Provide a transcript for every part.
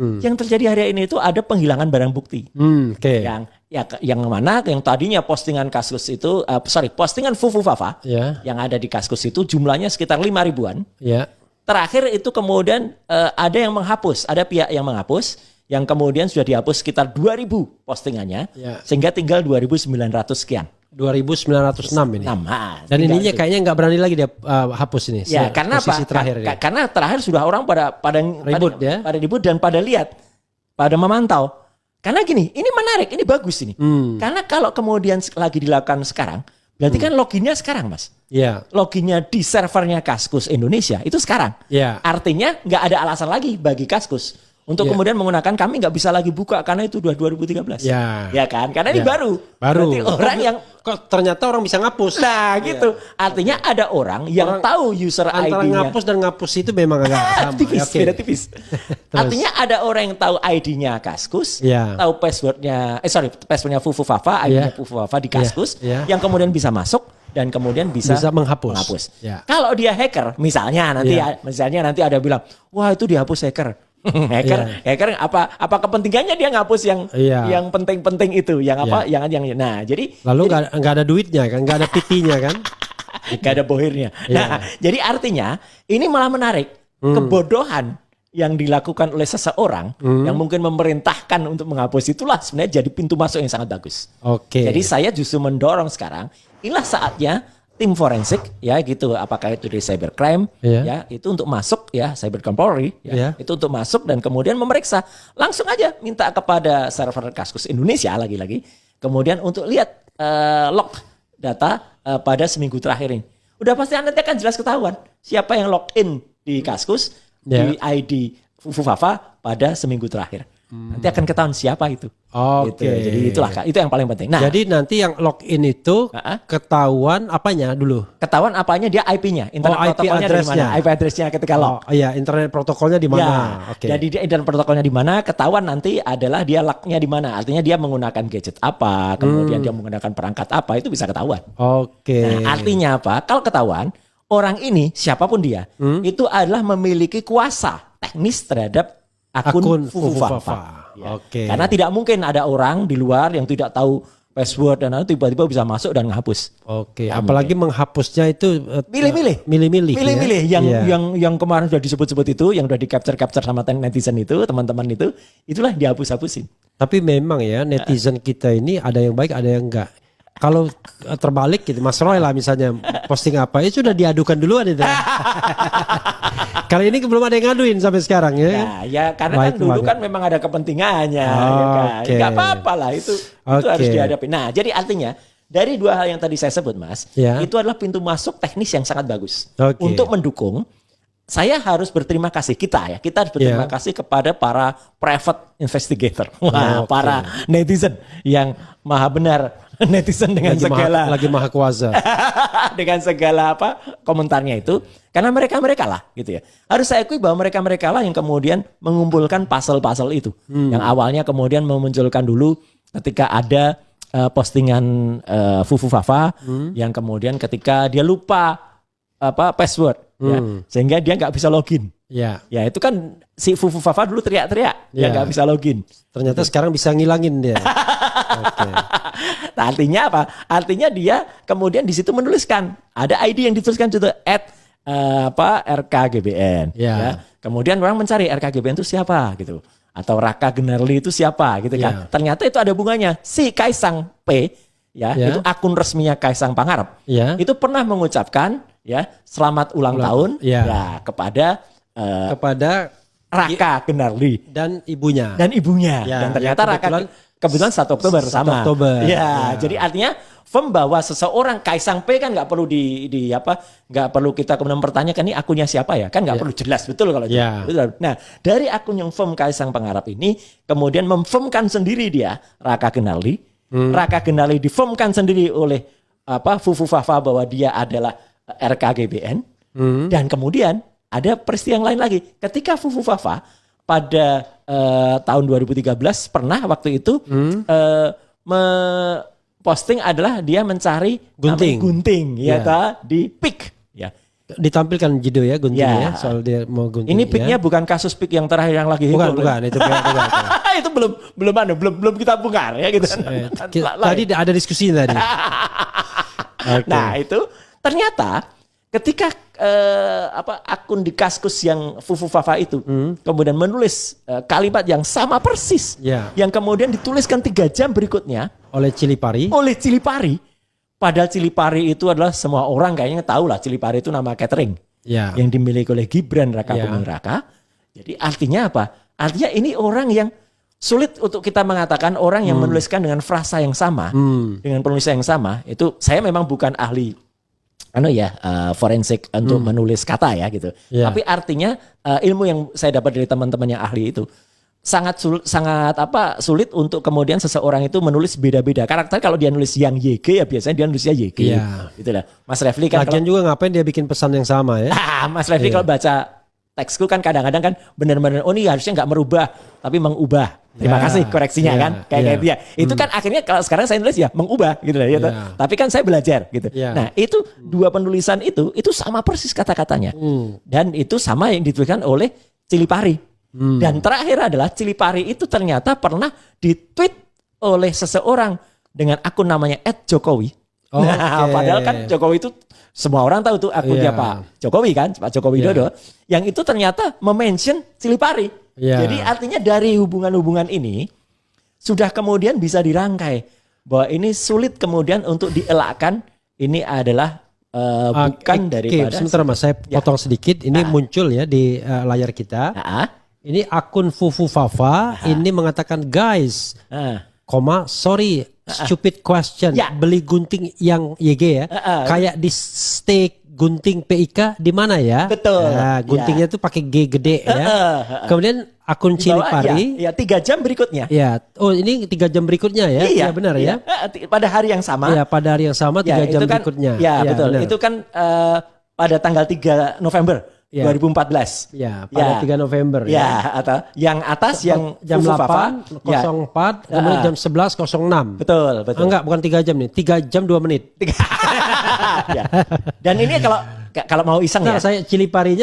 Yang terjadi hari ini itu ada penghilangan barang bukti. Oke. Yang mana yang tadinya postingan Kaskus itu, postingan Fufu Fafa yang ada di Kaskus itu jumlahnya sekitar 5.000-an. Terakhir itu kemudian ada yang menghapus, ada pihak yang menghapus, yang kemudian sudah dihapus sekitar 2.000 postingannya, sehingga tinggal 2.900 sekian. 2.906 ini. Dan ininya itu. kayaknya nggak berani lagi dia hapus ini. Ya, karena apa? Karena terakhir sudah orang pada ribut dan pada lihat, pada memantau. Karena gini, ini menarik, ini bagus ini. Karena kalau kemudian lagi dilakukan sekarang, berarti kan loginnya sekarang, Mas. Loginnya di servernya Kaskus Indonesia itu sekarang. Artinya nggak ada alasan lagi bagi Kaskus untuk kemudian menggunakan kami nggak bisa lagi buka karena itu udah 2013. Ya kan? Karena ini baru. Berarti orang yang kok ternyata orang bisa ngapus. Nah, gitu. Artinya ada orang yang tahu user ID-nya. Antara ngapus dan ngapus itu memang agak sama. Beda tipis. Artinya ada orang yang tahu ID-nya Kaskus, tahu passwordnya Fufu Fafa, ID-nya Fufu Fafa di Kaskus, yang kemudian bisa masuk dan kemudian bisa menghapus. Kalau dia hacker, misalnya nanti ada bilang, wah itu dihapus hacker. hacker apa kepentingannya dia ngapus yang penting-penting itu, yang nah jadi lalu nggak ada duitnya kan, nggak ada PT-nya kan, nggak ada bohirnya. Nah jadi artinya ini malah menarik kebodohan yang dilakukan oleh seseorang yang mungkin memerintahkan untuk menghapus itulah sebenarnya jadi pintu masuk yang sangat bagus. Jadi saya justru mendorong sekarang inilah saatnya tim forensik gitu, apakah itu di cybercrime itu untuk masuk cybercrime Polri itu untuk masuk dan kemudian memeriksa, langsung aja minta kepada server Kaskus Indonesia lagi-lagi kemudian untuk lihat log data pada seminggu terakhir ini. Udah pasti nanti akan jelas ketahuan siapa yang login di Kaskus di ID Fufu Fafa pada seminggu terakhir. Nanti akan ketahuan siapa itu. Gitu. Jadi itu yang paling penting. Nah, jadi nanti yang login itu ketahuan apanya dulu? Ketahuan apanya, dia IP-nya, internet protokolnya di mana? IP address-nya ketika log. Internet protokolnya di mana? Jadi dia internet protokolnya di mana? Ketahuan nanti adalah dia lognya di mana. Artinya dia menggunakan gadget apa, kemudian dia menggunakan perangkat apa, itu bisa ketahuan. Nah, artinya apa? Kalau ketahuan, orang ini siapapun dia, itu adalah memiliki kuasa teknis terhadap akun Fufu Fafa. Karena tidak mungkin ada orang di luar yang tidak tahu password dan tiba-tiba bisa masuk dan menghapus. Apalagi menghapusnya itu milih-milih yang kemarin sudah disebut-sebut itu, yang sudah di-capture sama netizen itu, teman-teman itu, itulah dihapus-hapusin. Tapi memang ya netizen kita ini ada yang baik, ada yang enggak. Kalau terbalik gitu, Mas Roy lah misalnya posting apa, itu sudah diadukan duluan itu. Kali ini belum ada yang ngaduin sampai sekarang ya. Ya karena kan dulu kan memang ada kepentingannya. Gak apa-apa lah itu harus dihadapi. Nah jadi artinya dari dua hal yang tadi saya sebut, Mas, itu adalah pintu masuk teknis yang sangat bagus untuk mendukung. Saya harus berterima kasih, kita harus berterima kasih kepada para private investigator, para netizen yang maha benar, netizen dengan lagi maha kuasa, dengan segala komentarnya itu, karena mereka lah, gitu ya. Harus saya akui bahwa mereka lah yang kemudian mengumpulkan pasal-pasal itu, yang awalnya kemudian memunculkan dulu ketika ada postingan Fufu Fafa, yang kemudian ketika dia lupa password. Sehingga dia nggak bisa login. Ya itu kan si Fufu Fafa dulu teriak-teriak, dia nggak bisa login. Ternyata sekarang bisa ngilangin dia. Nah, artinya apa? Artinya dia kemudian di situ menuliskan ada ID yang dituliskan juga @RKGBN. Kemudian orang mencari RKGBN itu siapa gitu, atau Raka Gunarli itu siapa gitu kan. Ternyata itu ada hubungannya. Si Kaisang P itu akun resminya Kaisang Pangarep. Itu pernah mengucapkan selamat ulang tahun kepada Raka Gunarli dan ibunya. Dan ternyata Raka kebetulan 1 Oktober sama. Jadi artinya firm bahwa seseorang Kaisang P kan nggak perlu nggak perlu kita kemudian mempertanyakan ini akunnya siapa kan nggak perlu, jelas betul kalau itu. Nah dari akun yang firm Kaisang Pangarep ini kemudian memfirmkan sendiri dia Raka Gunarli. Raka Gunarli difirmkan sendiri oleh Fufu Fafa bahwa dia adalah RKGBN. Dan kemudian ada peristiwa yang lain lagi. Ketika Fufu Fafa pada tahun 2013 pernah waktu itu posting adalah dia mencari gunting di PIK. ditampilkan Jido ya gunting Ya. ya, soal dia mau gunting. Ini picknya ya. bukan kasus pick yang terakhir yang lagi Bukan, heboh. bukan, itu bukan. Itu belum kita bongkar ya gitu. Tadi ada diskusi tadi. Oke. Nah itu ternyata ketika akun di Kaskus yang Fufu Fafa itu kemudian menulis kalimat yang sama persis, Ya. yang kemudian dituliskan 3 jam berikutnya Oleh Cilipari. oleh Cilipari. Padahal Cilipari itu adalah semua orang kayaknya tahu lah, Cilipari itu nama catering Ya. yang dimiliki oleh Gibran Raka Ya. Buming Raka. Jadi artinya apa? Artinya ini orang yang sulit untuk kita mengatakan orang yang menuliskan dengan frasa yang sama, dengan penulisan yang sama. Itu saya memang bukan ahli forensik untuk menulis kata ya gitu. Ya. Tapi artinya ilmu yang saya dapat dari teman-teman yang ahli itu sangat sulit untuk kemudian seseorang itu menulis beda-beda karakter. Kalau dia nulis yang YG ya biasanya dia nulisnya YG. Ya. Gitu lah. Mas Refli kan Lagian juga ngapain dia bikin pesan yang sama ya? Mas Refli kalau baca teksku kan kadang-kadang kan benar-benar ini harusnya nggak merubah tapi mengubah. Terima Ya. kasih koreksinya Ya. kan kayak Ya. gitu ya. Itu kan akhirnya kalau sekarang saya nulis ya mengubah gitu lah ya. Ya. Tapi kan saya belajar gitu. Ya. Nah, itu dua penulisan itu sama persis kata-katanya. Dan itu sama yang dituliskan oleh Cilipari. Dan terakhir adalah Cilipari itu ternyata pernah ditweet oleh seseorang dengan akun namanya @jokowi. Nah, Oke. padahal kan Jokowi itu semua orang tahu tuh akunnya Iya. Pak Jokowi kan, Pak Jokowi Widodo. Yang itu ternyata memention Cilipari. Iya. Jadi artinya dari hubungan-hubungan ini sudah kemudian bisa dirangkai bahwa ini sulit kemudian untuk dielakkan. Ini adalah bukan daripada. Sebentar Mas, saya potong sedikit. Ini muncul ya di layar kita. Ini akun Fufu Fafa ini mengatakan guys, sorry stupid question. Ya. Beli gunting yang YG ya. Kayak di steak gunting PIK di mana ya? Betul. Nah, guntingnya tuh pakai G gede ya. Kemudian akun Di bawah, Cilipari. ya 3 jam berikutnya. Ya, oh ini 3 jam berikutnya ya? Iya benar ya? Pada hari yang sama. Iya pada hari yang sama 3 jam itu kan, berikutnya. Ya, betul. benar. Itu kan pada tanggal 3 November 2014. Ya, pada 3 November ya. Atau yang atas yang jam Fufu Fafa. 8.04 kemudian jam 11.06. Betul. Enggak, bukan 3 jam nih. 3 jam 2 menit. Ya. Dan ini kalau mau iseng Nah, ya. saya Cilipari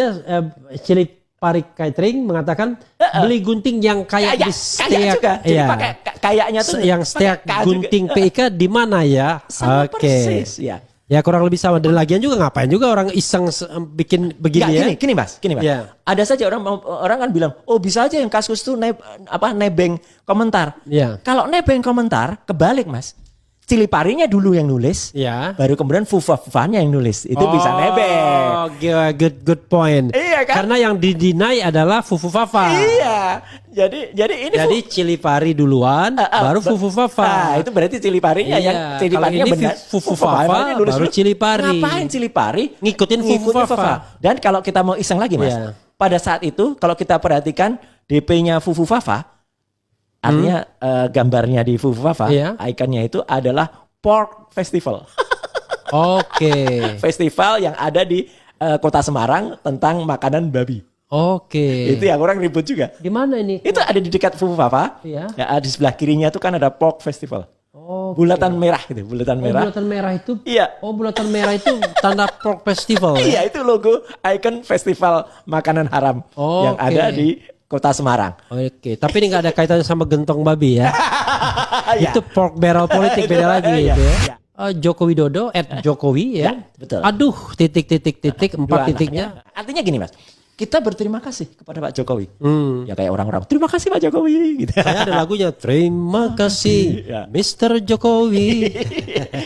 Catering mengatakan beli gunting yang kayak di kayak juga. steak. Jadi Iya. pakai kayaknya tuh Yang steak pakai K gunting juga. PIK di mana ya? Sama Oke. persis ya. Ya kurang lebih sama. Dan lagian juga ngapain juga orang iseng bikin begini ya? Gini Mas. Ya. Ada saja orang kan bilang, "Oh, bisa aja yang kasus tuh nebeng komentar." Ya. Kalau nebeng komentar, kebalik, Mas. Ciliparinya dulu yang nulis, Ya. baru kemudian Fufanya yang nulis. Itu bisa nebeng. Oh, good point. Iya kan? Karena yang didinai adalah Fufu Fafa. Iya. Jadi ini Jadi Cilipari duluan, baru Fufu Fafa. Nah, itu berarti Ciliparinya Iya, yang Ciliparinya kalau ini benar. Fufu Fafa, nulis baru dulu. Cilipari. Ngapain Cilipari? Ngikutin Fufu Fafa. Dan kalau kita mau iseng lagi, Mas. Iya. Pada saat itu kalau kita perhatikan DP-nya Fufu Fafa, artinya gambarnya di Fufu Fafa, Iya. ikonnya itu adalah Pork Festival. Oke. Festival yang ada di Kota Semarang tentang makanan babi. Oke. Itu yang orang ribut juga. Di mana ini? Itu ada di dekat Fufu Fafa. Iya. Ya, di sebelah kirinya tuh kan ada Pork Festival. Oke. Bulatan merah gitu, bulatan merah. Bulatan merah itu? Iya. Oh, bulatan merah itu tanda Pork Festival. Iya, itu logo ikon festival makanan haram yang Oke. ada di Kota Semarang. Oke, tapi ini nggak ada kaitannya sama gentong babi ya. Iya. Itu pork barrel politik beda lagi Iya, gitu ya. iya. Joko Widodo @Jokowi ya. Ya, betul. Aduh, titik 4 Dua titiknya. anaknya. Artinya gini, Mas. Kita berterima kasih kepada Pak Jokowi. Ya kayak orang-orang, terima kasih Pak Jokowi gitu. Saya ada lagunya Terima kasih Ya. Mr. Jokowi.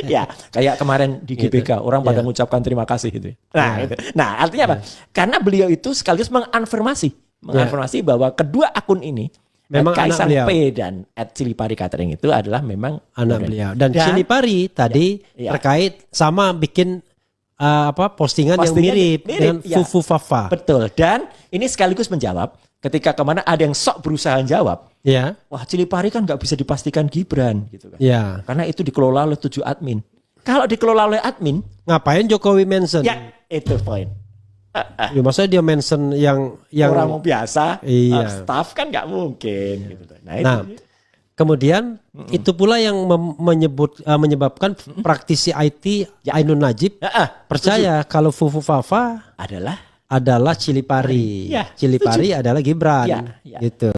Ya, kayak kemarin di GBK orang pada Iya. mengucapkan terima kasih gitu. Nah, artinya apa? Karena beliau itu sekaligus mengonfirmasi bahwa kedua akun ini Memang anak Kaisang beliau. P dan @Cilipari Catering itu adalah memang Anak beliau. Dan Cilipari tadi Ya. terkait sama bikin postingan yang Postingan mirip dengan ya. Fufu Fafa. Betul. Dan ini sekaligus menjawab ketika kemana ada yang sok berusaha jawab. Ya. Wah, Cilipari kan nggak bisa dipastikan Gibran gitu kan. Ya. Karena itu dikelola oleh 7 admin. Kalau dikelola oleh admin, Ngapain Jokowi mention? ya itu poin. Ya, maksudnya dia mention yang Orang biasa, Iya. staff kan nggak mungkin gitu. Nah, itu. Nah, Kemudian itu pula yang menyebabkan praktisi IT Ainun Najib percaya kalau Fufu Fafa adalah Cili Pari. Ya, Cili Pari adalah Gibran. Ya. Gitu.